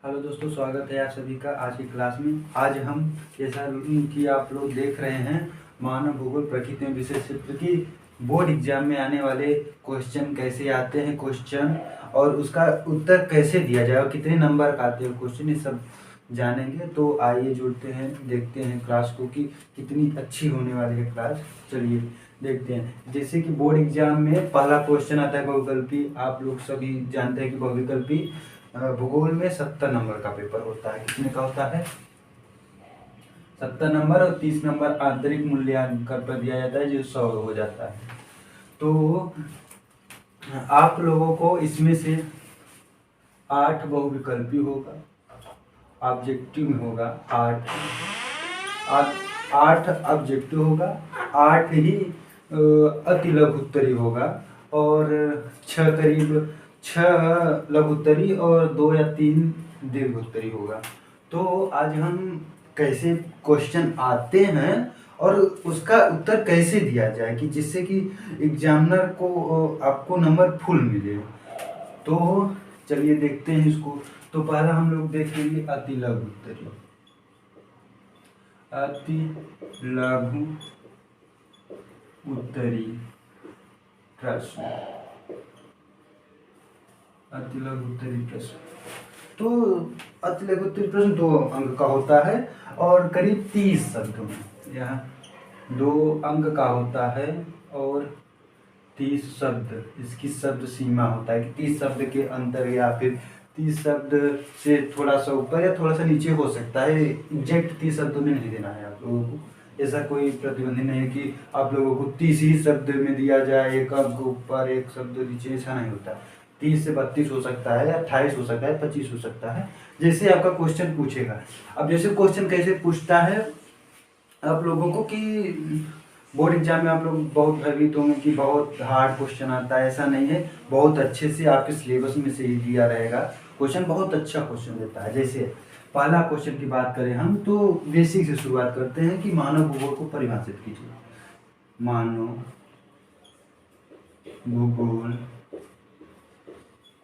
Hello दोस्तों, स्वागत है आप सभी का आज की क्लास में। आज हम जैसा कि आप लोग देख रहे हैं मानव भूगोल प्रकृति में विषय क्षेत्र की बोर्ड एग्जाम में आने वाले क्वेश्चन कैसे आते हैं, क्वेश्चन और उसका उत्तर कैसे दिया जाए और कितने नंबर का आते हैं क्वेश्चन, ये सब जानेंगे। तो आइए जुड़ते हैं, देखते हैं क्लास को कि कितनी अच्छी होने वाली है क्लास। चलिए देखते हैं। जैसे कि बोर्ड एग्जाम में पहला क्वेश्चन आता है बहुविकल्पी। आप लोग सभी जानते हैं कि बहुविकल्पी भूगोल में 70 नंबर का पेपर होता है। कितने का होता है? 70 नंबर और 30 नंबर आंतरिक मूल्यांकन पर दिया जाता है, जो 100 हो जाता है। तो आप लोगों को इसमें से 8 बहुविकल्पी होगा, ऑब्जेक्टिव में होगा 8 ऑब्जेक्टिव होगा, 8 ही अति लघु उत्तरी होगा और 6 लघु उत्तरी और 2 या 3 दीर्घ उत्तरी होगा। तो आज हम कैसे क्वेश्चन आते हैं और उसका उत्तर कैसे दिया जाए कि जिससे कि एग्जामिनर को आपको नंबर फुल मिले। तो चलिए देखते हैं इसको। तो पहला हम लोग देखेंगे अति लघु उत्तरी। अति लघु उत्तरी प्रश्न, अति लघु उत्तरी प्रश्न। तो अति लघु उत्तरी प्रश्न 2 अंक का होता है और करीब 30 शब्दों में, यह 2 अंक का होता है और 30 शब्द इसकी शब्द सीमा होता है कि 30 शब्द के अंतर या फिर 30 शब्द से थोड़ा सा ऊपर या थोड़ा सा नीचे हो सकता है। एग्जैक्ट 30 शब्दों में नहीं देना है आप लोगों को। ऐसा कोई प्रतिबंध नहीं है कि आप लोगों को 30 ही शब्द में दिया जाए, एक अंक ऊपर एक शब्द नीचे, ऐसा नहीं होता। 30 से 32 हो सकता है, 28 हो सकता है, 25 हो सकता है, जैसे आपका क्वेश्चन पूछेगा। अब जैसे क्वेश्चन कैसे पूछता है आप लोगों को कि बोर्ड एग्जाम में आप लोग बहुत भयभीत होंगे कि बहुत हार्ड क्वेश्चन आता है। ऐसा नहीं है, बहुत अच्छे से आपके सिलेबस में से ही दिया रहेगा क्वेश्चन, बहुत अच्छा क्वेश्चन देता है। जैसे पहला क्वेश्चन की बात करें हम तो बेसिक से शुरुआत करते हैं कि मानव भूगोल को परिभाषित कीजिए। मानव भूगोल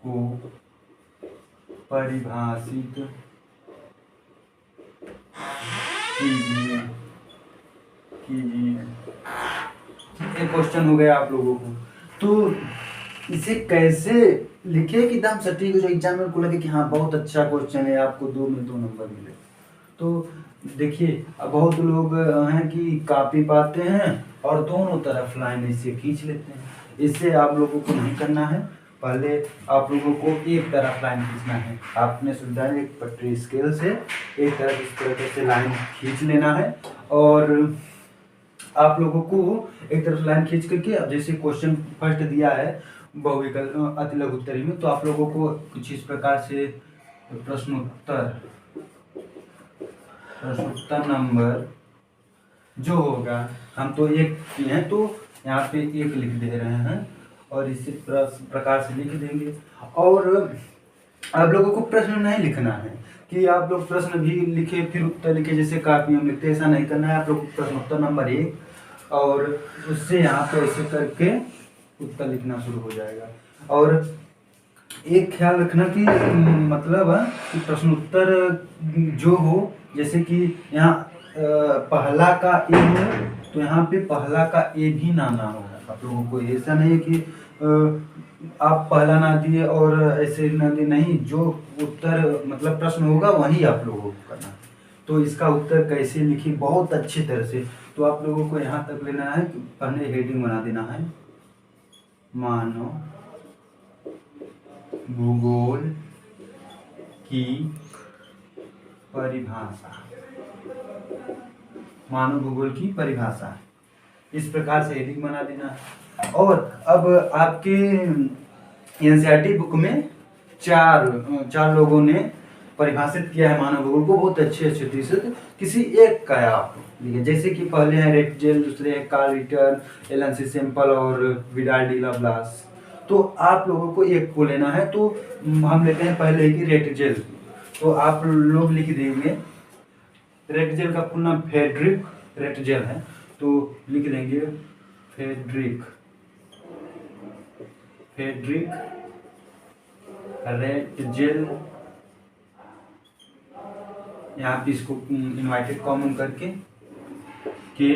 को परिभाषित कीजिए। एक क्वेश्चन हो गया आप लोगों को। तो इसे कैसे लिखे कि एकदम सटीक हो जाए, एग्जामिनर को लगे कि हाँ बहुत अच्छा क्वेश्चन है, आपको 2 में 2 नंबर मिले। तो देखिए अब बहुत लोग हैं कि कॉपी पाते हैं और दोनों तरफ लाइन इससे खींच लेते हैं। इससे आप लोगों को नहीं करना है। पहले आप लोगों को एक तरफ लाइन खींचना है। आपने सुविधा एक पटरी स्केल से एक तरफ इस तरह से लाइन खींच लेना है और आप लोगों को एक तरफ लाइन खींच करके, अब जैसे क्वेश्चन फर्स्ट दिया है बहुविकल्प अति लघु उत्तरी में, तो आप लोगों को कुछ इस प्रकार से प्रश्नोत्तर नंबर जो होगा, हम तो एक किए हैं तो यहाँ पे 1 लिख दे रहे हैं और इसी प्रकार से लिख देंगे। और आप लोगों को प्रश्न नहीं लिखना है कि आप लोग प्रश्न भी लिखे फिर उत्तर लिखे जैसे कापी में लिखते, ऐसा नहीं करना है। आप लोग प्रश्नोत्तर नंबर 1 और उससे यहाँ पे ऐसे करके उत्तर लिखना शुरू हो जाएगा। और एक ख्याल रखना कि मतलब कि प्रश्नोत्तर जो हो, जैसे कि यहाँ पहला का ए है तो यहाँ पे पहला का ए भी ना होगा। आप लोगों को ऐसा नहीं है कि आप पहला ना दिए और ऐसे ना दिए, नहीं, जो उत्तर मतलब प्रश्न होगा वही आप लोगों को करना। तो इसका उत्तर कैसे लिखी बहुत अच्छी तरह से, तो आप लोगों को यहाँ तक लेना है कि पहले हेडिंग बना देना है मानव भूगोल की परिभाषा। मानव भूगोल की परिभाषा इस प्रकार से हेडिंग बना देना। और अब आपके एनसीईआरटी बुक में चार लोगों ने परिभाषित किया है मानव भूगोल को बहुत अच्छे तरीके। किसी एक का आप लिखिए, जैसे कि पहले हैं रेटजेल, दूसरे हैं कार्ल रिटर, एलन सी सेम्पल और विडाल डी लाप्लास। तो आप लोगों को एक को लेना है, तो हम लेते हैं पहले की रेटजेल। तो आप लोग लिख देंगे, रेटजेल का पूर्ण नाम फ्रेडरिक रेटजेल है, तो लिख देंगे फ्रेडरिक रेटजेल यहाँ पे इसको इन्वर्टेड कॉमन करके के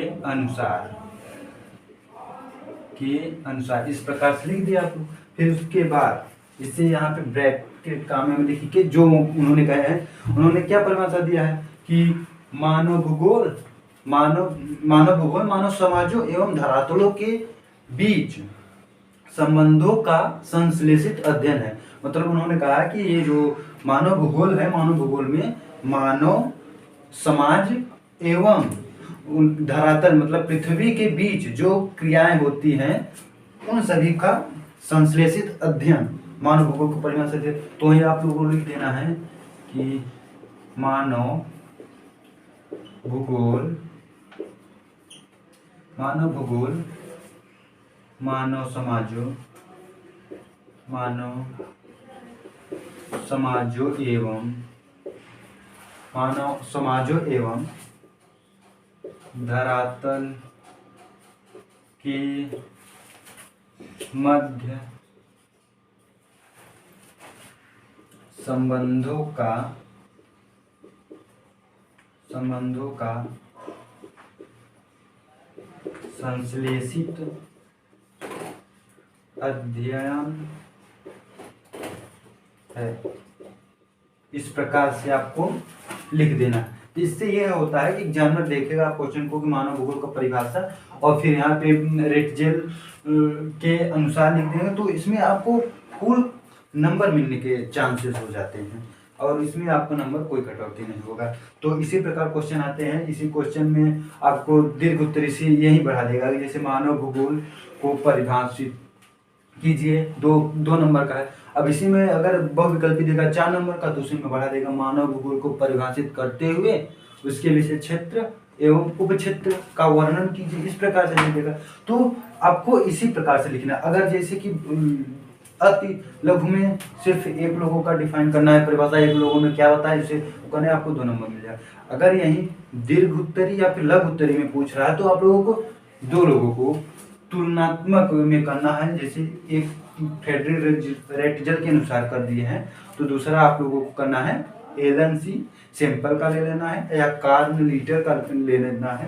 अनुसार इस प्रकार से लिख दिया आपको। फिर उसके बाद इसे यहाँ पे ब्रैकेट काम में लिखी के जो उन्होंने कहा है, उन्होंने क्या परिभाषा दिया है कि मानव भूगोल मानव समाजों एवं धरातलों के बीच संबंधों का संश्लेषित अध्ययन है। मतलब उन्होंने कहा कि ये जो मानव भूगोल है, मानव भूगोल में मानव समाज एवं धरातल मतलब पृथ्वी के बीच जो क्रियाएं होती हैं उन सभी का संश्लेषित अध्ययन मानव भूगोल को परिभाषा दे। तो ये आप लोगों को लिख देना है कि मानव भूगोल मानव समाजों एवं धरातल के मध्य संबंधों का संश्लेषित अध्ययन है। इस प्रकार से आपको लिख देना। इससे यह होता है कि एग्जामिनर देखेगा क्वेश्चन को कि मानव भूगोल का परिभाषा और फिर यहाँ पे रेटजेल के अनुसार लिख देंगे तो इसमें आपको फुल नंबर मिलने के चांसेस हो जाते हैं और इसमें आपका नंबर कोई कटौती नहीं होगा। तो इसी प्रकार क्वेश्चन आते हैं। इसी क्वेश्चन में आपको दीर्घ उत्तरी से यही बढ़ा देगा, जैसे मानव भूगोल को परिभाषित कीजिए, दो नंबर का है। अब इसी में अगर बहुविकल्पी देगा 4 नंबर का तो उसी में बढ़ा देगा मानव भूगोल को परिभाषित करते हुए उसके विषय क्षेत्र एवं उपक्षेत्र का वर्णन कीजिए, इस प्रकार से लिख देगा। तो आपको इसी प्रकार से लिखना। अगर जैसे कि अति लघु में सिर्फ एक लोगों का डिफाइन करना है परिभाषा, एक लोगों में क्या बताया इसे करने आपको 2 नंबर मिल जाएगा। अगर यही दीर्घ उत्तरी या फिर लघु उत्तरी में पूछ रहा है तो आप लोगों को 2 लोगों को तुलनात्मक में करना है। जैसे एक फ्रेडरिक रेटजेल के अनुसार कर दिए हैं तो दूसरा आप लोगों को करना है एलन सी सैंपल का ले लेना है या कार्ल लीटर का ले लेना है।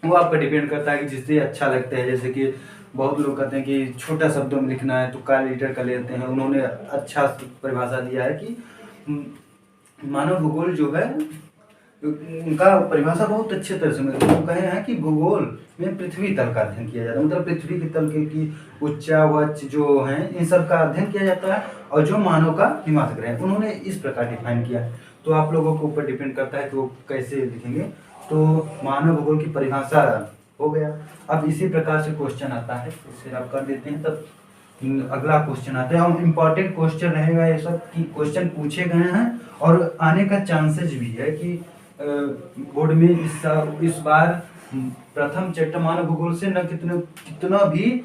वो आपका डिपेंड करता है कि जिससे अच्छा लगता है। जैसे कि बहुत लोग कहते हैं कि छोटा शब्दों में लिखना है तो कार्ल लीटर का लेते हैं। उन्होंने अच्छा परिभाषा दिया है कि मानव भूगोल जो है उनका परिभाषा बहुत अच्छे तरह से मतलब कहे हैं कि भूगोल में पृथ्वी तल का अध्ययन किया जाता है। मतलब पृथ्वी के तल के की उच्चावच जो हैं इन सब का अध्ययन किया जाता है और जो मानव का हिमालय ग्रह है उन्होंने इस प्रकार डिफाइन किया है। तो आप लोगों के ऊपर डिपेंड करता है कि वो कैसे लिखेंगे। तो मानव भूगोल की परिभाषा हो गया। अब इसी प्रकार से क्वेश्चन आता है, इसे आप कर देते हैं। तब अगला क्वेश्चन आता है और इम्पॉर्टेंट क्वेश्चन रहेगा ये सब कि क्वेश्चन पूछे गए हैं और आने का चांसेस भी है कि बोर्ड में इस बार प्रथम चैप्टर मानव भूगोल से न कितना भी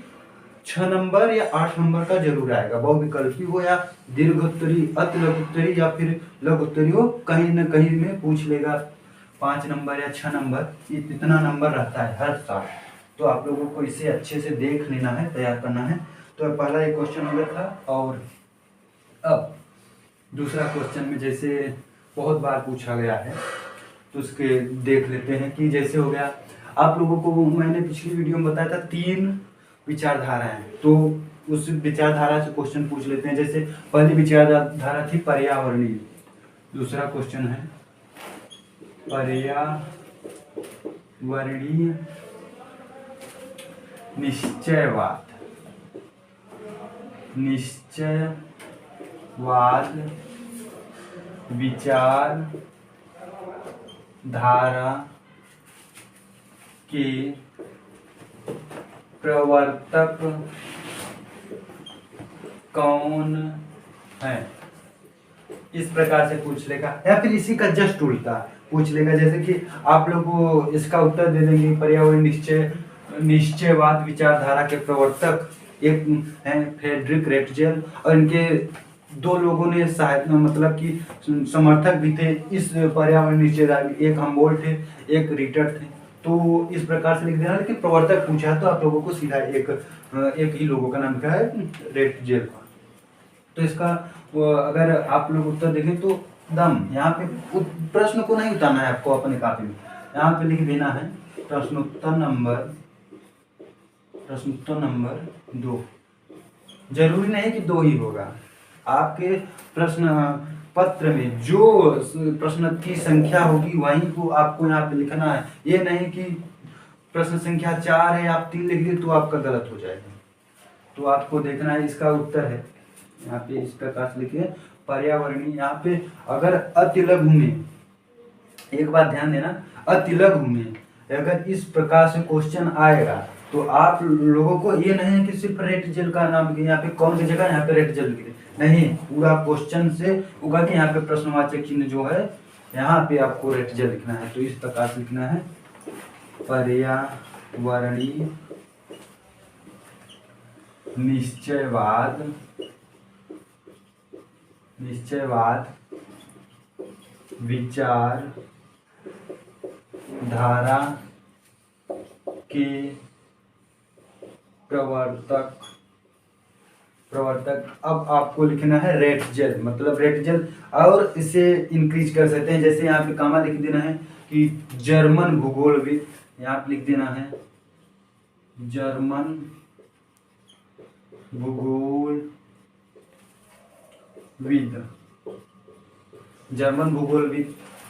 6 नंबर या 8 नंबर का जरूर आएगा। बहुविकल्पी हो या दीर्घोत्तरी अति लघुत्तरी या फिर लघुत्तरी हो, कहीं न कहीं में पूछ लेगा 5 नंबर या 6 नंबर, इतना नंबर रहता है हर साल। तो आप लोगों को इसे अच्छे से देख लेना है, तैयार करना है। तो पहला एक क्वेश्चन हो गया था और अब दूसरा क्वेश्चन में जैसे बहुत बार पूछा गया है तो उसके देख लेते हैं कि जैसे हो गया आप लोगों को मैंने पिछली वीडियो में बताया था 3 विचारधाराएं। तो उस विचारधारा से क्वेश्चन पूछ लेते हैं। जैसे पहली विचारधारा थी पर्यावरणीय, दूसरा क्वेश्चन है पर्यावरणीय निश्चयवाद विचारधारा के प्रवर्तक कौन है, इस प्रकार से पूछ लेगा। या फिर इसी का जस्ट उल्टा पूछ लेगा। जैसे कि आप लोग को इसका उत्तर दे देंगे पर्यावरण निश्चयवाद विचारधारा के प्रवर्तक एक हैं फ्रेडरिक रेटजेल और इनके 2 लोगों ने सहायता मतलब कि समर्थक भी थे इस पर्यावरण निश्चयवाद, एक हमबोल्ट थे एक रिटर थे। तो इस प्रकार से लिख देना। लेकिन प्रवर्तक पूछा तो आप लोगों को सीधा एक ही लोगों का नाम क्या है रेटजेल का। तो इसका अगर आप लोग उत्तर देखें तो दम यहाँ पे प्रश्न को नहीं उतारना है आपको अपने कॉपी में, यहाँ पे लिख देना है प्रश्नोत्तर नंबर 2। जरूरी नहीं कि 2 ही होगा, आपके प्रश्न पत्र में जो प्रश्न की संख्या होगी वहीं को आपको यहाँ पे लिखना है। ये नहीं कि प्रश्न संख्या 4 है आप 3 लिख दिए तो आपका गलत हो जाएगा। तो आपको देखना है इसका उत्तर है, यहाँ पे इस प्रकार से लिखिए पर्यावरणीय। यहाँ पे अगर अति लघु में, एक बात ध्यान देना, अति लघु में अगर इस प्रकार से क्वेश्चन आएगा तो आप लोगों को ये नहीं है कि सिर्फ रेड जेल का नाम यहाँ पे कौन की जगह यहाँ पे रेड जेल लिख दे, नहीं, पूरा क्वेश्चन से उगा के यहाँ पे प्रश्नवाचक चिन्ह जो है यहाँ पे आपको रेड जेल लिखना है। तो इस प्रकार से लिखना है पर्यावरणीय निश्चयवाद विचार धारा के प्रवर्तक। अब आपको लिखना है रेड जेल, मतलब रेड जेल, और इसे इंक्रीज कर सकते हैं। जैसे यहाँ पे कामा लिख देना है कि जर्मन भूगोलविद, यहाँ पे लिख देना है जर्मन भूगोलविद।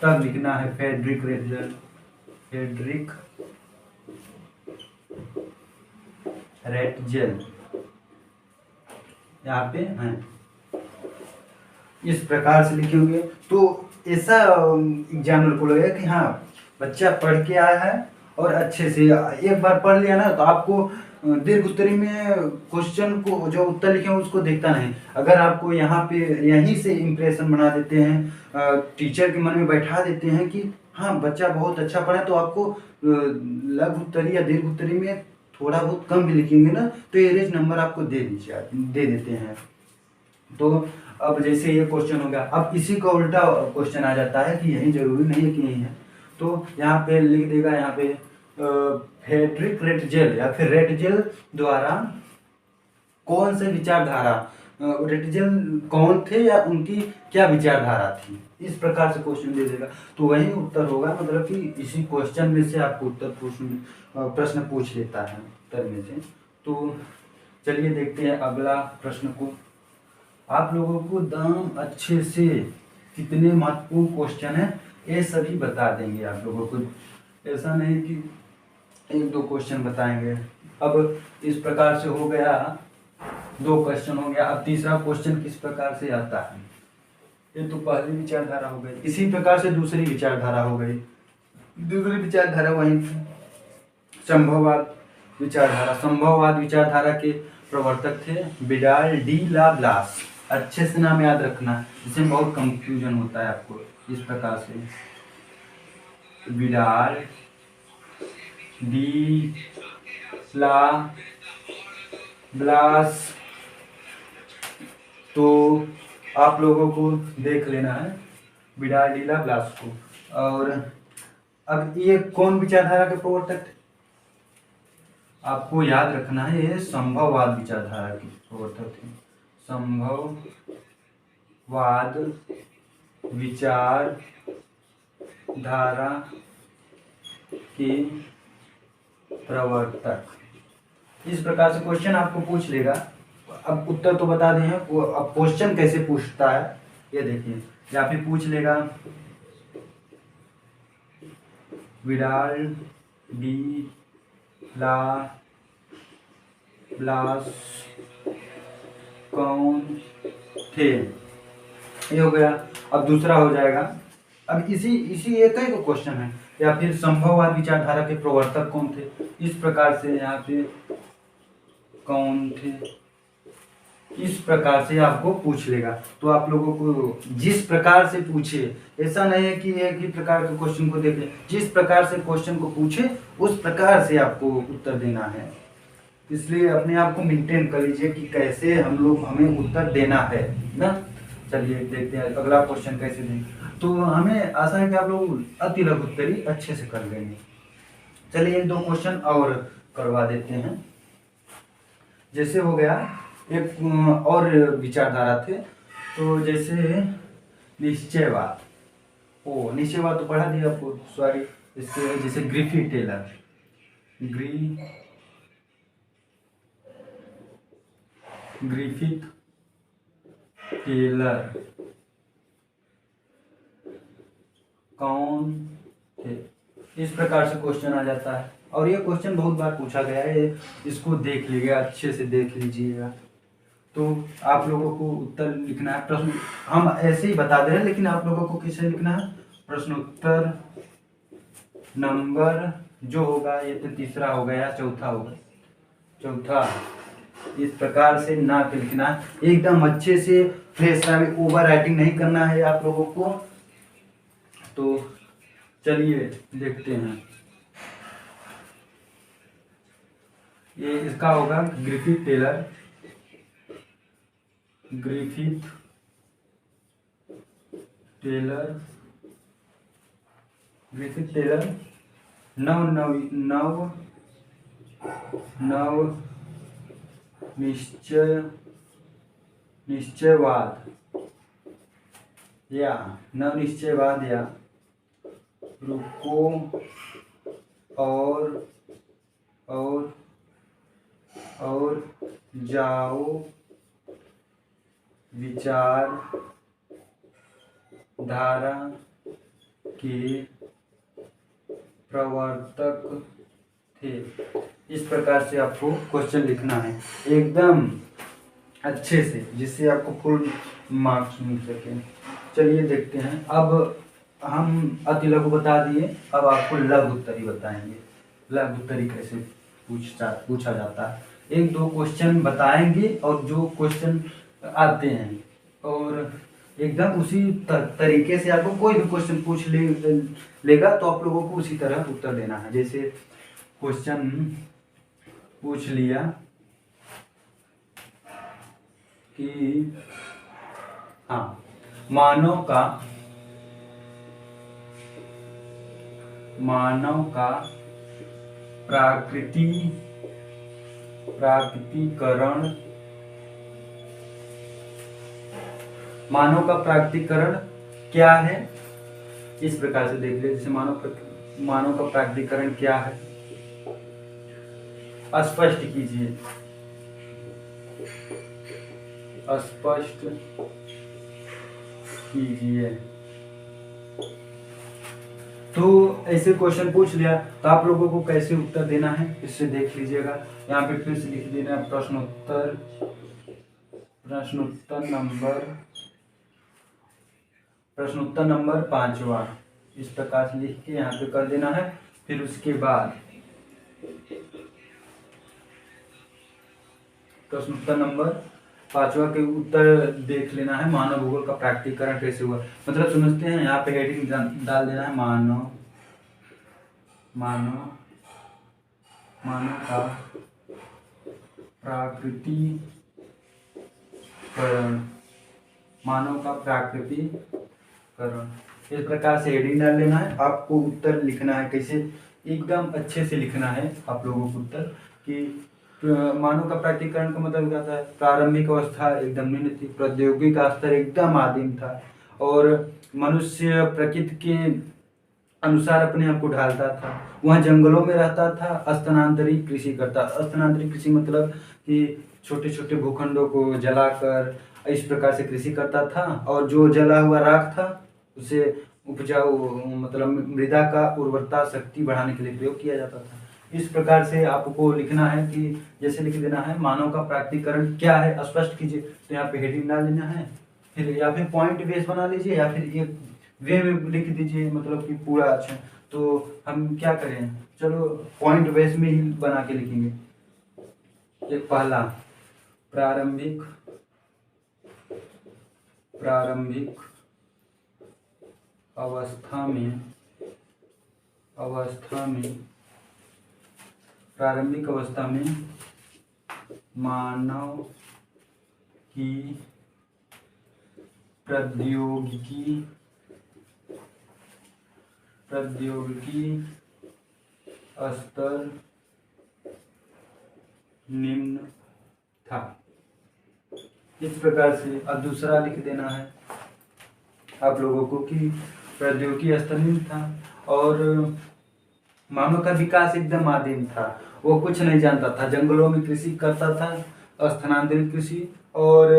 तब लिखना है फ्रेडरिक रेटजेल, यहाँ पे हैं। इस प्रकार से लिखे होंगे तो ऐसा एग्जामिनर को लगेगा कि हाँ बच्चा पढ़ के आया है और अच्छे से एक बार पढ़ लिया ना, तो आपको दीर्घ उत्तरी में क्वेश्चन को जो उत्तर लिखे हैं उसको देखता नहीं। अगर आपको यहाँ पे यहीं से इम्प्रेशन बना देते हैं, टीचर के मन में बैठा देते हैं कि हाँ बच्चा बहुत अच्छा पढ़ा, तो आपको लघु उत्तरी या दीर्घ उत्तरी में थोड़ा बहुत कम भी लिखेंगे ना तो एवरेज नंबर आपको दे देते हैं। तो अब जैसे ये क्वेश्चन हो गया, अब इसी का उल्टा क्वेश्चन आ जाता है कि यही जरूरी नहीं है कि यही है, तो यहाँ पे लिख देगा, यहाँ पे फ्रेडरिक रेटजेल या फिर रेटजेल द्वारा कौन से विचारधारा, रेटजेल कौन थे या उनकी क्या विचारधारा थी, इस प्रकार से क्वेश्चन दे देगा। तो वही उत्तर होगा, मतलब कि इसी क्वेश्चन में से आपको प्रश्न पूछ लेता है उत्तर में से। तो चलिए देखते हैं अगला प्रश्न को। आप लोगों को दाम अच्छे से कितने महत्वपूर्ण क्वेश्चन है ये सभी बता देंगे आप लोगों को, ऐसा नहीं कि 1-2 क्वेश्चन बताएंगे। अब इस प्रकार से हो गया, 2 क्वेश्चन हो गया। अब तीसरा क्वेश्चन किस प्रकार से आता है, ये तो पहली विचारधारा हो गई। इसी प्रकार से दूसरी विचारधारा हो गई। दूसरी विचारधारा वही संभववाद विचारधारा के प्रवर्तक थे विडाल डी ला ब्लास। अच्छे से नाम याद रखना, इसमें बहुत कंफ्यूजन होता है आपको। इस प्रकार से विडाल डी ला ब्लास, तो आप लोगों को देख लेना है विडाल डी ला ब्लास को। और अब ये कौन विचारधारा के प्रवर्तक थे, आपको याद रखना है, ये संभववाद विचारधारा के प्रवर्तक थे। संभववाद विचारधारा के प्रवर्तक। इस प्रकार से क्वेश्चन आपको पूछ लेगा। अब उत्तर तो बता दें, वो अब क्वेश्चन कैसे पूछता है ये देखिए। या फिर पूछ लेगा विडाल डी ला ब्लास कौन थे, ये हो गया। अब दूसरा हो जाएगा, अब इसी एक ही क्वेश्चन है, या फिर संभववाद विचारधारा के प्रवर्तक कौन थे। इस प्रकार से यहाँ पे कौन थे, इस प्रकार से आपको पूछ लेगा। तो आप लोगों को जिस प्रकार से पूछे, ऐसा नहीं है कि एक ही प्रकार के क्वेश्चन को देख ले, जिस प्रकार से क्वेश्चन को पूछे उस प्रकार से आपको उत्तर देना है। इसलिए अपने आप को मेंटेन कर लीजिए कि कैसे हमें उत्तर देना है ना। चलिए देखते हैं अगला क्वेश्चन कैसे दें। तो हमें आशा है कि आप लोग अति लघु उत्तरी अच्छे से कर लेंगे। चलिए 2 क्वेश्चन और करवा देते हैं। जैसे हो गया एक और विचारधारा थे तो जैसे निश्चयवाद, ओ निश्चयवाद तो पढ़ा दिया आपको, सॉरी। इसके जैसे ग्रिफिथ टेलर, ग्रिफिथ टेलर कौन थे, इस प्रकार से क्वेश्चन आ जाता है। और ये क्वेश्चन बहुत बार पूछा गया है, इसको देख लीजिएगा, अच्छे से देख लीजिएगा। तो आप लोगों को उत्तर लिखना है, प्रश्न हम ऐसे ही बता दे रहे हैं, लेकिन आप लोगों को किसे लिखना है, प्रश्नोत्तर नंबर जो होगा, ये तो तीसरा हो गया, चौथा होगा, चौथा। इस प्रकार से ना के लिखना है, एकदम अच्छे से फ्रेश, ओवर राइटिंग नहीं करना है आप लोगों को। तो चलिए देखते हैं, ये इसका होगा Griffith Taylor, Griffith Taylor, Griffith Taylor नव नव नव नव निश्चयवाद या नव निश्चयवाद या रुको और जाओ विचारधारा के प्रवर्तक थे। इस प्रकार से आपको क्वेश्चन लिखना है एकदम अच्छे से, जिससे आपको फुल मार्क्स मिल सके। चलिए देखते हैं, अब हम अति लघु बता दिए, अब आपको लघु उत्तरी बताएंगे। लघु उत्तरी कैसे पूछा जाता है, एक दो क्वेश्चन बताएंगे और जो क्वेश्चन आते हैं, और एकदम उसी तरीके से आपको कोई भी क्वेश्चन पूछ लेगा तो आप लोगों को उसी तरह उत्तर देना है। जैसे क्वेश्चन पूछ लिया कि हाँ, मानव का प्राकृतिकरण क्या है, इस प्रकार से देख ले। जैसे मानव का प्राकृतिकरण क्या है, स्पष्ट कीजिए, स्पष्ट कीजिए। तो ऐसे क्वेश्चन पूछ लिया तो आप लोगों को कैसे उत्तर देना है, इससे देख लीजिएगा। यहाँ पे फिर से लिख देना है प्रश्नोत्तर नंबर 5वां, इस प्रकार से लिख के यहाँ पे कर देना है। फिर उसके बाद प्रश्नोत्तर नंबर 5वां के उत्तर देख लेना है। मानव भूगोल का प्राकृतिकरण कैसे हुआ, मतलब समझते हैं। यहाँ पे हेडिंग डाल देना है, मानव का प्राकृतिकरण, मानव का प्राकृतिकरण, इस प्रकार से हेडिंग डाल लेना है। आपको उत्तर लिखना है कैसे, एकदम अच्छे से लिखना है आप लोगों को उत्तर कि मानव का प्राकृतिकरण का मतलब क्या था, प्रारंभिक अवस्था एकदम निम्न थी, प्रौद्योगिक स्तर एकदम आदिम था, और मनुष्य प्रकृति के अनुसार अपने आप को ढालता था, वहाँ जंगलों में रहता था, स्थानांतरित कृषि करता था। स्थानांतरित कृषि मतलब कि छोटे छोटे भूखंडों को जलाकर इस प्रकार से कृषि करता था, और जो जला हुआ राख था उसे उपजाऊ मतलब मृदा का उर्वरता शक्ति बढ़ाने के लिए प्रयोग किया जाता था। इस प्रकार से आपको लिखना है कि जैसे लिख देना है, मानव का प्राकृतिकरण क्या है, स्पष्ट कीजिए। तो यहाँ पे हेडिंग डाल देना है, फिर या फिर पॉइंट बेस बना लीजिए, या फिर एक वे में लिख दीजिए, मतलब कि पूरा। अच्छा, तो हम क्या करें, चलो पॉइंट बेस में ही बना के लिखेंगे। एक पहला, प्रारंभिक अवस्था में मानव की प्रौद्योगिकी स्तर निम्न था। इस प्रकार से अब दूसरा लिख देना है आप लोगों को कि प्रौद्योगिकी स्तरीय था और मानव का विकास एकदम आदिम था। वो कुछ नहीं जानता था, जंगलों में कृषि करता था, स्थानांतरित कृषि, और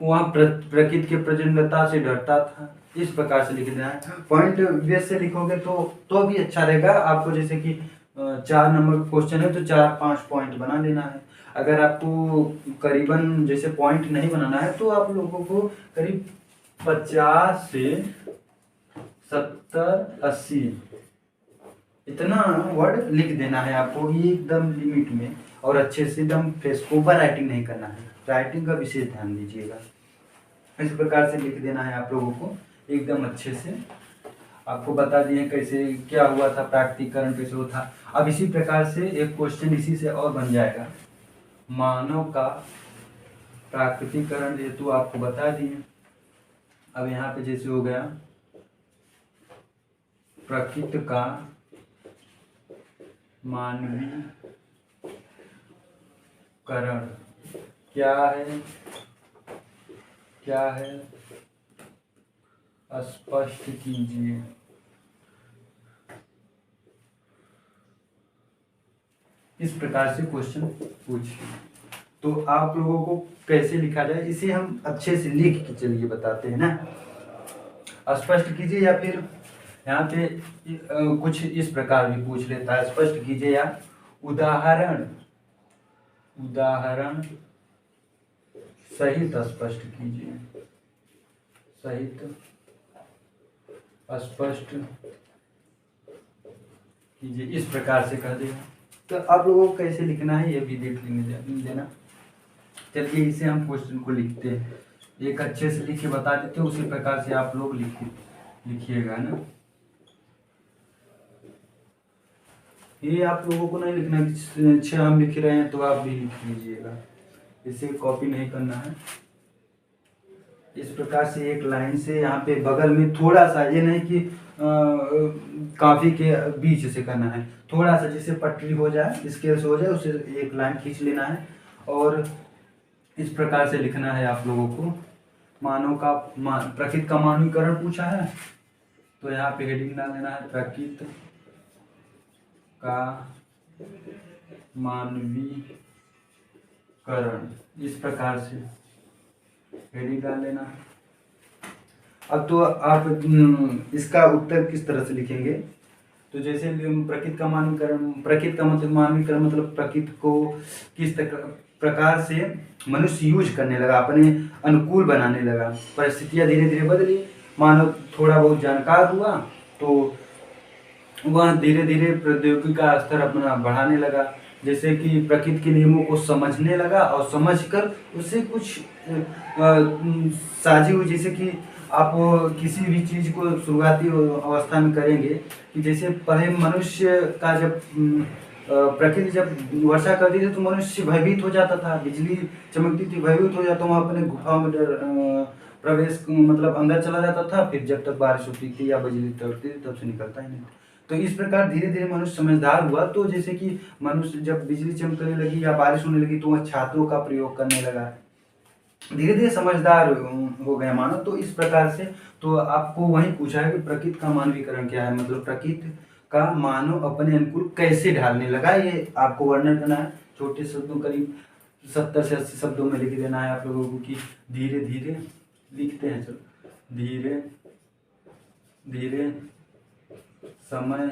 वहाँ प्रकृति के प्रचंडता से डरता था। इस प्रकार से लिख देना है। पॉइंट बेस से लिखोगे तो भी अच्छा रहेगा आपको। जैसे कि 4 नंबर का क्वेश्चन है तो 4-5 पॉइंट बना लेना है। अगर आपको करीबन जैसे पॉइंट नहीं बनाना है तो आप लोगों को करीब 50 से 70-80 इतना वर्ड लिख देना है आपको, ये एकदम लिमिट में, और अच्छे से एकदम फ्रेश। ओवर राइटिंग नहीं करना है, राइटिंग का विशेष ध्यान दीजिएगा। इस प्रकार से लिख देना है आप लोगों को एकदम अच्छे से। आपको बता दिए कैसे क्या हुआ था, प्राकृतिकरण कैसे हुआ था। अब इसी प्रकार से एक क्वेश्चन इसी से और बन जाएगा, मानव का प्राकृतिकरण हेतु आपको बता दिए। अब यहाँ पे जैसे हो गया प्रकृति का मानवीकरण क्या है स्पष्ट कीजिए। इस प्रकार से क्वेश्चन पूछिए। तो आप लोगों को कैसे लिखा जाए इसे हम अच्छे से लिख के चलिए बताते हैं ना। स्पष्ट कीजिए, या फिर यहाँ पे कुछ इस प्रकार भी पूछ लेता है, स्पष्ट कीजिए या उदाहरण सहित स्पष्ट कीजिए, सहित स्पष्ट कीजिए। इस प्रकार से कह देगा। तो आप लोगों को कैसे लिखना है ये भी देख लेना। चलिए इसे हम क्वेश्चन को लिखते हैं, एक अच्छे से लिख के बता देते हैं, उसी प्रकार से आप लोग लिखिएगा ना। ये आप लोगों को नहीं लिखना कि अच्छा हम लिख रहे हैं तो आप भी लिख लीजिएगा, इसे कॉपी नहीं करना है। इस प्रकार से एक लाइन से यहाँ पे बगल में थोड़ा सा, ये नहीं कि काफी के बीच से करना है, थोड़ा सा जैसे पटरी हो जाए, स्केल से हो जाए, उसे एक लाइन खींच लेना है और इस प्रकार से लिखना है आप लोगों को। मानव का प्रकृति का मानवीकरण पूछा है तो यहाँ पे हेडिंग डाल देना है, प्रकृति का मानवीकरण। इस प्रकार से हेडिंग डाल लेना। अब तो आप इसका उत्तर किस तरह से लिखेंगे, तो जैसे प्रकृति का मानवीकरण, प्रकृति का मतलब मानवीकरण मतलब प्रकृति को किस प्रकार से मनुष्य यूज करने लगा, अपने अनुकूल बनाने लगा। परिस्थितियां धीरे धीरे बदली, मानव थोड़ा बहुत जानकार हुआ तो वह धीरे धीरे प्रौद्योगिकी का स्तर अपना बढ़ाने लगा। जैसे कि प्रकृति के नियमों को समझने लगा और समझकर उससे कुछ साझी हुई। जैसे कि आप किसी भी चीज़ को शुरुआती अवस्था में करेंगे कि जैसे पहले मनुष्य का जब प्रकृति जब वर्षा करती थी तो मनुष्य भयभीत हो जाता था, बिजली चमकती थी भयभीत हो जाता, वहाँ अपने गुफा में प्रवेश मतलब अंदर चला जाता था। फिर जब तक बारिश होती थी या बिजली तड़कती थी तब से निकलता ही नहीं। तो इस प्रकार धीरे धीरे मनुष्य समझदार हुआ। तो जैसे कि मनुष्य जब बिजली चमकने लगी या बारिश होने लगी तो वह छातों का प्रयोग करने लगा, धीरे धीरे समझदार हो गया मानव। तो इस प्रकार से तो आपको वही पूछा है कि प्रकृति का मानवीकरण क्या है, मतलब प्रकृति का मानव अपने अनुकूल कैसे ढालने लगा, ये आपको वर्णन करना है। छोटे शब्दों करीब 70 से 80 शब्दों में लिख देना है आप लोगों को कि धीरे धीरे लिखते हैं। चलो, धीरे धीरे समय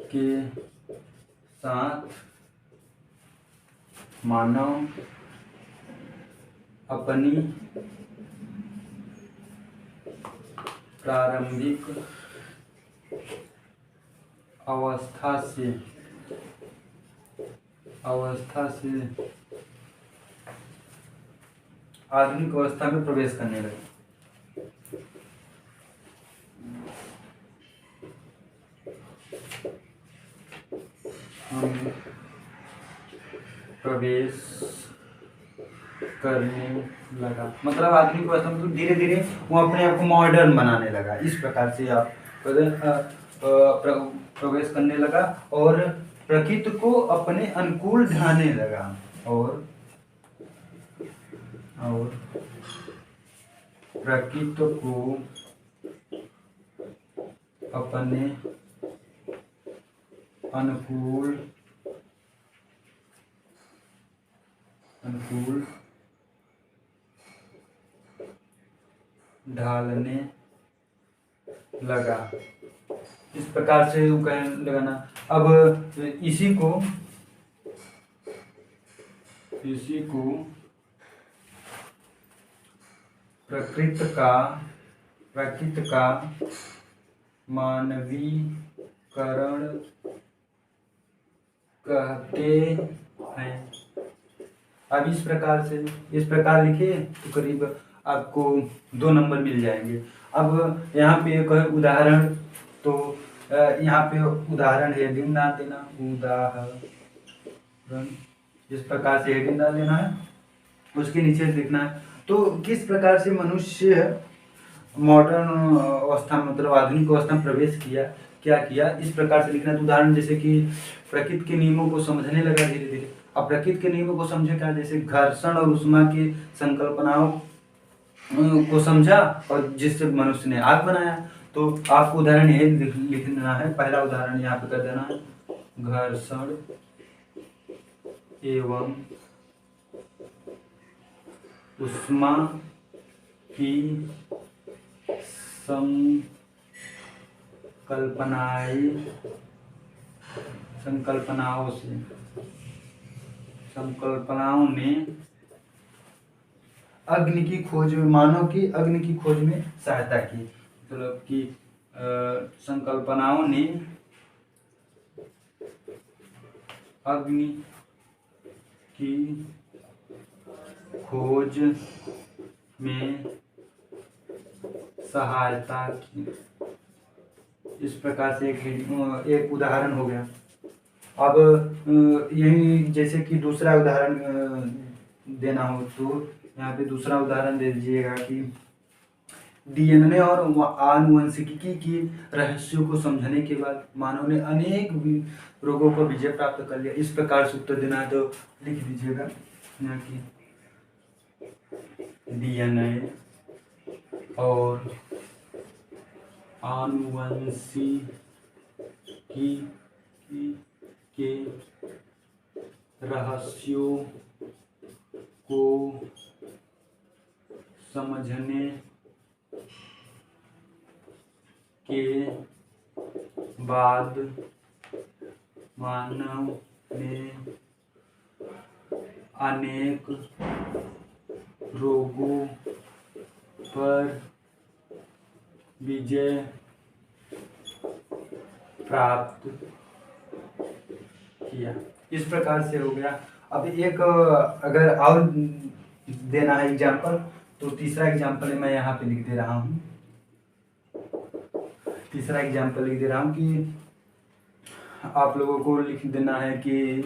के साथ मानव अपनी प्रारंभिक अवस्था से आधुनिक अवस्था में प्रवेश करने लगे। हम प्रवेश करने लगा, मतलब आधुनिक अवस्था मतलब धीरे धीरे वो अपने आप को मॉडर्न बनाने लगा। इस प्रकार से आप प्रवेश करने लगा और प्रकृति को अपने अनुकूल ढालने लगा, और और प्रकृति को अपने अनुकूल ढालने लगा। इस प्रकार से लगाना। अब इसी को प्रकृति का मानवीकरण कहते हैं। अब इस प्रकार लिखिए तो करीब आपको 2 नंबर मिल जाएंगे। अब यहाँ पे एक है उदाहरण, तो यहाँ पे उदाहरण हेडिंग डाल देना, उदाहरण इस प्रकार से हेडिंग डाल देना है, उसके नीचे लिखना है। तो किस प्रकार से मनुष्य मॉडर्न अवस्था मतलब आधुनिक अवस्था में प्रवेश किया, क्या किया, इस प्रकार से लिखना है। तो उदाहरण जैसे कि प्रकृति के नियमों को समझने लगा धीरे धीरे। अब प्रकृति के नियमों को समझे क्या, जैसे घर्षण और ऊष्मा की संकल्पनाओं को समझा और जिससे मनुष्य ने आग बनाया। तो आपको उदाहरण यही लिखना है। पहला उदाहरण यहाँ पे कर देना है, घर्षण एवं ऊष्मा की संकल्पनाओं ने अग्नि की खोज में, मानव की अग्नि की खोज में सहायता की। मतलब कि संकल्पनाओं ने अग्नि की खोज में सहायता की। इस प्रकार से एक उदाहरण हो गया। अब यही जैसे कि दूसरा उदाहरण देना हो तो यहाँ पे दूसरा उदाहरण दे दीजिएगा कि डीएनए और आनुवंशिकी की रहस्यों को समझने के बाद मानव ने अनेक रोगों पर विजय प्राप्त कर लिया। इस प्रकार से उत्तर देना है तो लिख दीजिएगा यहाँ की डीएनए और आनुवंशिकी के रहस्यों को समझने के बाद मानव ने अनेक रोगों पर विजय प्राप्त किया। इस प्रकार से हो गया। अब एक अगर और देना है एग्जाम्पल तो तीसरा एग्जाम्पल मैं यहाँ पे लिख दे रहा हूँ। तीसरा एग्जाम्पल लिख दे रहा हूँ कि आप लोगों को लिख देना है कि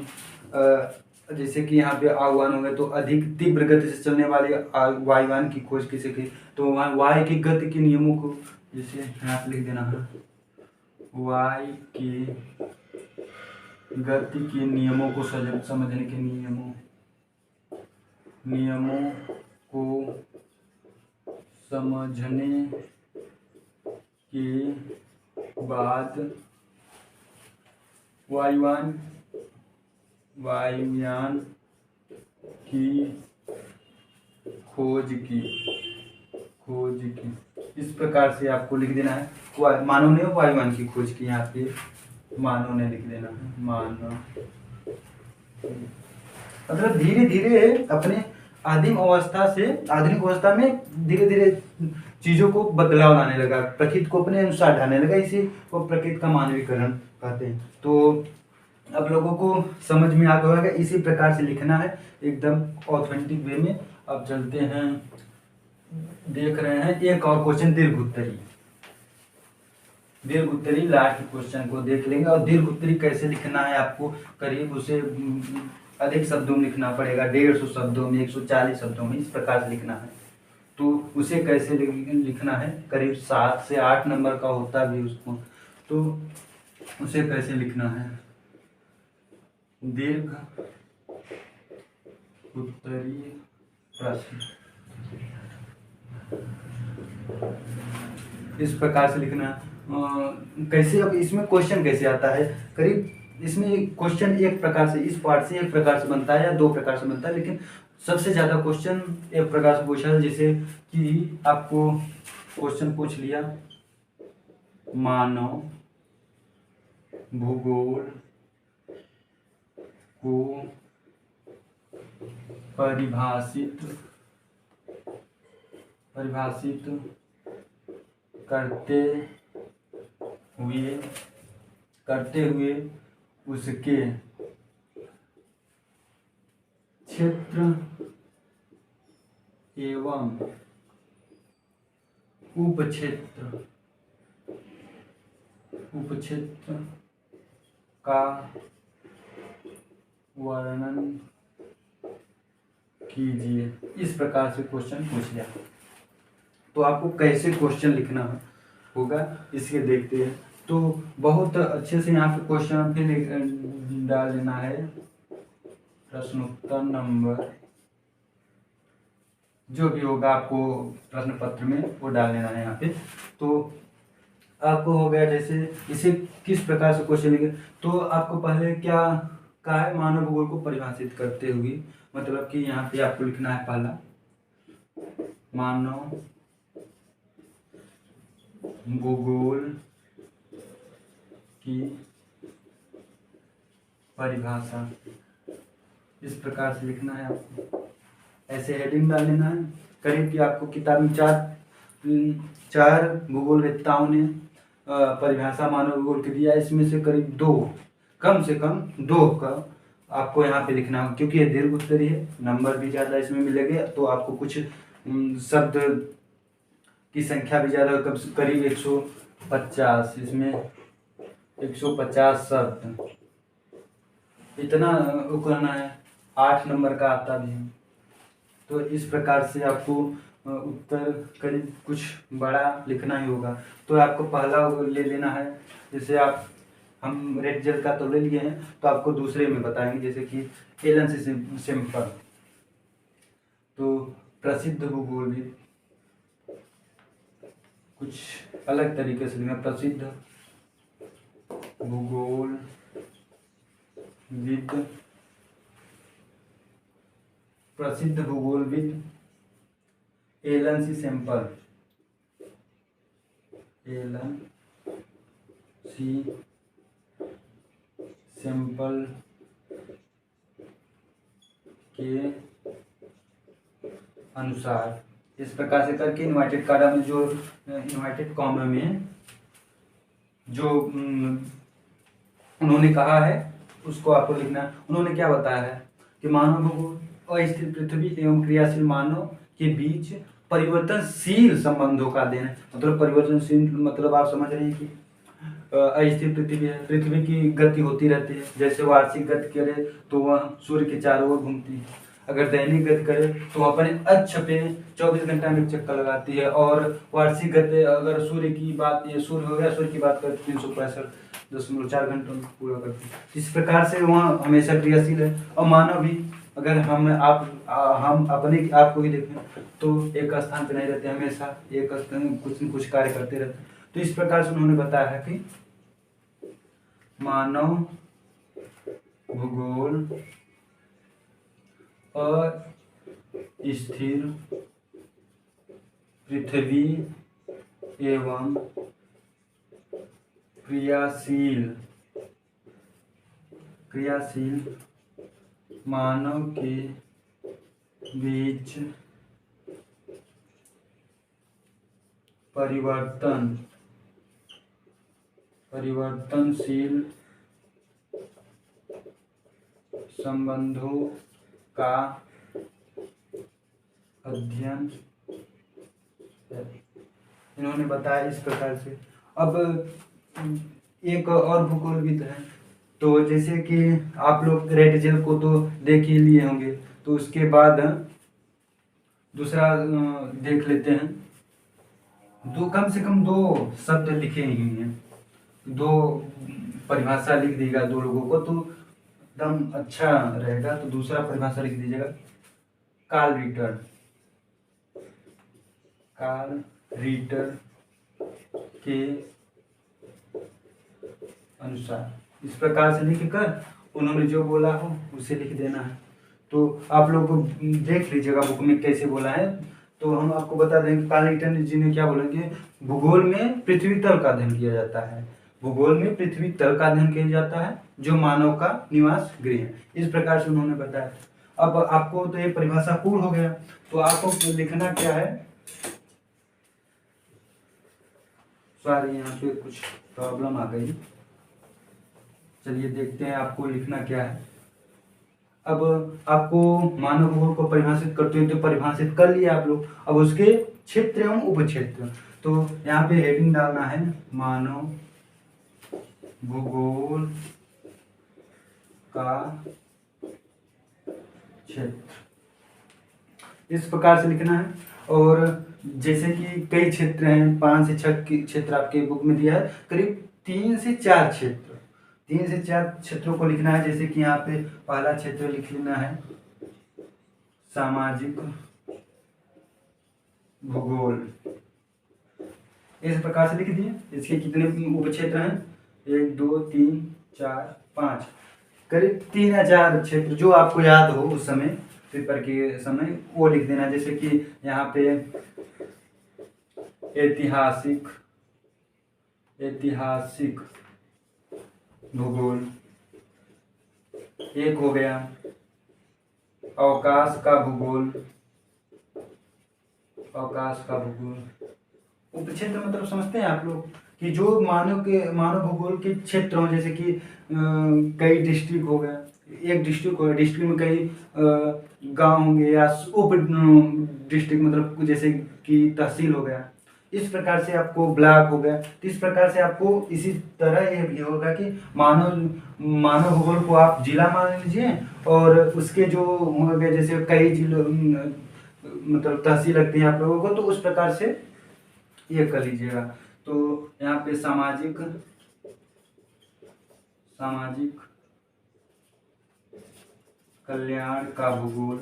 जैसे कि यहाँ पे आह्वान हो गया तो अधिक तीव्र गति से चलने वाले वायुयान की खोज किसे की। तो वहाँ वायु की गति के नियमों को जैसे यहाँ पे लिख देना है, वायु की गति के नियमों को समझने के नियमों को समझने के बाद वायुयान की खोज की। इस प्रकार से आपको लिख देना है। मानव ने वायुयान की खोज की, यहाँ पे मानव ने लिख देना है, मानव। मतलब धीरे धीरे अपने आदिम अवस्था से आधुनिक अवस्था में धीरे धीरे चीजों को बदलाव लाने लगा, प्रकृति को अपने अनुसार ढालने लगा। इसी को प्रकृति का मानवीकरण कहते हैं। तो अब लोगों को समझ में आ गया होगा। इसी प्रकार से लिखना है एकदम ऑथेंटिक वे में। अब चलते हैं, देख रहे हैं एक और क्वेश्चन दीर्घ उत्तरी लास्ट क्वेश्चन को देख लेंगे। और दीर्घ उत्तरी कैसे लिखना है आपको करीब उसे अधिक शब्दों में लिखना पड़ेगा, 150 शब्दों में, 140 शब्दों में, इस प्रकार से लिखना है। तो उसे कैसे लिखना है, करीब 7 से 8 नंबर का होता भी उसको, तो उसे कैसे लिखना है। दीर्घ उत्तरी प्रश्न। इस प्रकार से लिखना। कैसे, अब इसमें क्वेश्चन कैसे आता है, करीब इसमें क्वेश्चन एक प्रकार से, इस पार्ट से एक प्रकार से बनता है या दो प्रकार से बनता है, लेकिन सबसे ज़्यादा क्वेश्चन एक प्रकार से पूछा है। जैसे कि आपको क्वेश्चन पूछ लिया, मानव भूगोल को परिभाषित करते हुए उसके क्षेत्र एवं उपक्षेत्र का वर्णन कीजिए। इस प्रकार से क्वेश्चन पूछ लिया। तो आपको कैसे क्वेश्चन लिखना होगा इसके देखते हैं। तो बहुत अच्छे से यहाँ पे क्वेश्चन फिर डाल लेना है, प्रश्नोत्तर नंबर जो भी होगा आपको प्रश्न पत्र में वो डाल लेना है यहाँ पे। तो आपको हो गया, जैसे इसे किस प्रकार से क्वेश्चन लिखे, तो आपको पहले क्या कहा है, मानव भूगोल को परिभाषित करते हुए, मतलब कि यहाँ पे आपको लिखना है पहला, मानव भूगोल की परिभाषा, इस प्रकार से लिखना है आपको। ऐसे हेडिंग डाल लेना है। करीब कि आपको किताब में चार भूगोलवेत्ताओं ने परिभाषा मानव भूगोल की दिया, इसमें से करीब दो, कम से कम दो का आपको यहाँ पे लिखना होगा, क्योंकि ये दीर्घ उत्तरीय है, नंबर भी ज़्यादा इसमें मिलेंगे, तो आपको कुछ शब्द की संख्या भी ज़्यादा, करीब 150, इसमें 150 शब्द, इतना करना है। 8 नंबर का आता भी है। तो इस प्रकार से आपको उत्तर करीब कुछ बड़ा लिखना ही होगा। तो आपको पहला ले लेना है, जैसे हम रेड जेल का तो ले लिए हैं, तो आपको दूसरे में बताएंगे, जैसे कि एलन सिम्पल। तो प्रसिद्ध भूगोलविद, कुछ अलग तरीके से लिखना, प्रसिद्ध भूगोलविद एलन सी सैंपल के अनुसार, इस प्रकार से करके इन्वर्टेड कॉमा में जो उन्होंने कहा है उसको आपको लिखना है। उन्होंने क्या बताया है कि मानव भूगोल अस्थिर पृथ्वी एवं क्रियाशील मानव के बीच परिवर्तनशील संबंधों का अध्ययन है। मतलब परिवर्तनशील मतलब आप समझ रहे हैं कि अस्थिर पृथ्वी है, पृथ्वी की गति होती रहती है। जैसे वार्षिक गति करे तो वह सूर्य के चारों ओर घूमती है, अगर दैनिक गति करे तो अपने अक्ष पे 24 घंटा में चक्कर लगाती है। और वार्षिक गति अगर सूर्य की बात करें 365.4 घंटों में पूरा करती है। इस प्रकार से वहाँ हमेशा क्रियाशील है। और मानव भी, अगर हम अपने आप को ही देखें तो एक स्थान पर नहीं रहते, हमेशा एक स्थान कुछ न कुछ कार्य करते रहते हैं। तो इस प्रकार से उन्होंने बताया है कि मानव भूगोल अस्थिर पृथ्वी एवं क्रियाशील मानव के बीच परिवर्तनशील संबंधों का अध्ययन, इन्होंने बताया इस प्रकार से। अब एक और भूगोलविद है, तो जैसे कि आप लोग रेड जेल को तो देख ही लिए होंगे, तो उसके बाद दूसरा देख लेते हैं। कम से कम 2 शब्द लिखे ही हैं, 2 परिभाषा लिख दीजिएगा 2 लोगों को, तो एकदम अच्छा रहेगा। तो दूसरा परिभाषा लिख दीजिएगा, कार्ल रिटर। कार्ल रिटर के अनुसार। इस प्रकार से लिखकर उन्होंने जो बोला हो उसे लिख देना है। तो आप लोग देख लीजिएगा बुक में कैसे बोला है। तो हम आपको बता दें कि कार्ल रिटर जी ने क्या बोला कि भूगोल में पृथ्वी तल का अध्ययन किया जाता है। भूगोल में पृथ्वी तल का अध्ययन किया जाता है जो मानव का निवास गृह है। इस प्रकार से उन्होंने बताया। अब आपको तो ये परिभाषा पूर्ण हो गया। तो आपको लिखना क्या है, सॉरी यहाँ पे कुछ प्रॉब्लम आ गई। चलिए देखते हैं आपको लिखना क्या है। अब आपको मानव भूगोल को परिभाषित करते हुए तो परिभाषित कर लिया आप लोग। अब उसके क्षेत्र एवं उपक्षेत्र, तो यहाँ पे हेडिंग डालना है मानव भूगोल का क्षेत्र, इस प्रकार से लिखना है। और जैसे कि कई क्षेत्र हैं, 5 से 6 क्षेत्र आपके बुक में दिया है, करीब 3 से 4 क्षेत्रों को लिखना है। जैसे कि यहाँ पे पहला क्षेत्र लिख लेना है सामाजिक भूगोल, इस प्रकार से लिख दिए। इसके कितने उपक्षेत्र हैं, 1 2 3 4 5, करीब 3 या 4 क्षेत्र जो आपको याद हो उस समय पेपर के समय वो लिख देना। जैसे कि यहाँ पे ऐतिहासिक भूगोल एक हो गया, अवकाश का भूगोल उपक्षेत्र मतलब समझते हैं आप लोग कि जो मानव भूगोल के क्षेत्र हों, जैसे कि कई डिस्ट्रिक्ट हो गया, एक डिस्ट्रिक्ट हो गया, डिस्ट्रिक्ट में कई गांव होंगे या उप डिस्ट्रिक्ट मतलब जैसे कि तहसील हो गया, इस प्रकार से आपको ब्लॉक हो गया। तो इस प्रकार से आपको इसी तरह यह भी होगा कि मानव भूगोल को आप जिला मान लीजिए और उसके जो हो गए जैसे कई जिलों मतलब तहसील लगती है आप लोगों को, तो उस प्रकार से ये कर लीजिएगा। तो यहाँ पे सामाजिक कल्याण का भूगोल,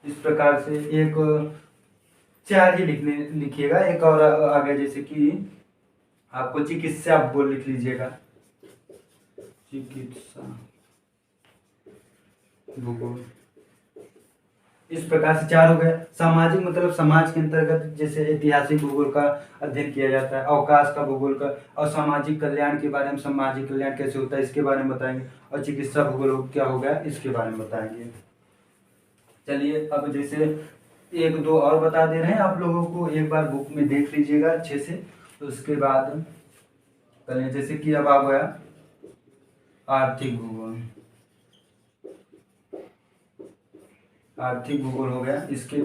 इस प्रकार से एक 4 ही लिखिएगा। एक और आगे जैसे कि आपको चिकित्सा भूगोल लिख लीजिएगा, चिकित्सा भूगोल, इस प्रकार से 4 हो गए। सामाजिक मतलब समाज के अंतर्गत जैसे ऐतिहासिक भूगोल का अध्ययन किया जाता है, अवकाश का भूगोल का, और सामाजिक कल्याण के बारे में, सामाजिक कल्याण कैसे होता है इसके बारे में बताएंगे, और चिकित्सा भूगोल क्या हो गया इसके बारे में बताएंगे। चलिए अब जैसे 1 2 और बता दे रहे हैं आप लोगों को, एक बार बुक में देख लीजिएगा अच्छे से, तो उसके बाद करें। जैसे कि अब आ गया आर्थिक भूगोल, हो गया। इसके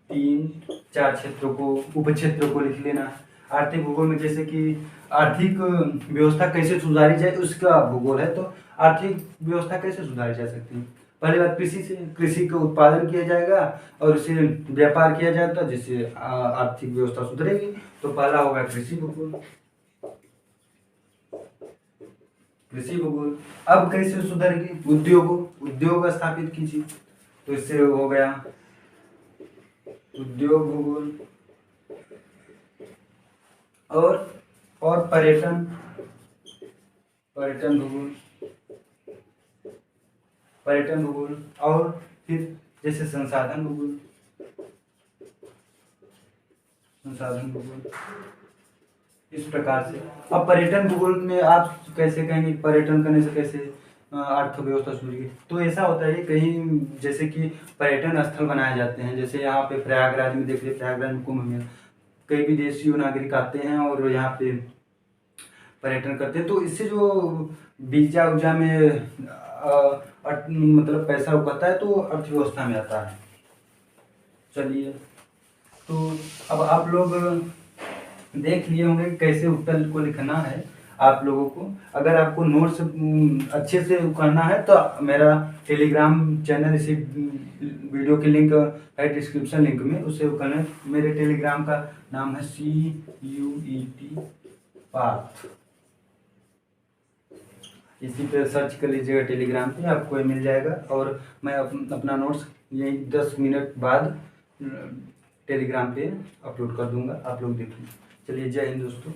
3 4 क्षेत्रों को उपक्षेत्रों को लिख लेना। आर्थिक भूगोल में जैसे कि आर्थिक व्यवस्था कैसे सुधारी जाए उसका भूगोल है, तो आर्थिक व्यवस्था कैसे सुधारी जा सकती है। पहली बात कृषि का उत्पादन किया जाएगा और उसे व्यापार किया जाता है जिससे आर्थिक व्यवस्था सुधरेगी। तो पहला होगा कृषि भूगोल। अब कैसे सुधरेगी, उद्योग स्थापित कीजिए, तो इससे हो गया उद्योग भूगोल। और पर्यटन भूगोल, और फिर जैसे संसाधन भूगोल, इस प्रकार से। अब पर्यटन भूगोल में आप कैसे कहेंगे पर्यटन करने से कैसे अर्थव्यवस्था सुधरेगी, तो ऐसा होता है कहीं जैसे कि पर्यटन स्थल बनाए जाते हैं, जैसे यहाँ पे प्रयागराज में देख लीजिए, प्रयागराज में कुंभ मेला, कई विदेशी नागरिक आते हैं और यहाँ पे पर्यटन करते हैं, तो इससे जो वीजा उजा में मतलब पैसा रुकता है तो अर्थव्यवस्था में आता है। चलिए तो अब आप लोग देख लिए होंगे कैसे उत्तर को लिखना है आप लोगों को। अगर आपको नोट्स अच्छे से करना है तो मेरा टेलीग्राम चैनल, इसी वीडियो की लिंक है डिस्क्रिप्शन लिंक में, उसे करना। मेरे टेलीग्राम का नाम है CUET पाथ, इसी पे सर्च कर लीजिएगा टेलीग्राम पे, आपको मिल जाएगा। और मैं अपना नोट्स यही 10 मिनट बाद टेलीग्राम पे अपलोड कर दूंगा, आप लोग देखिए। चलिए, जय हिंद दोस्तों।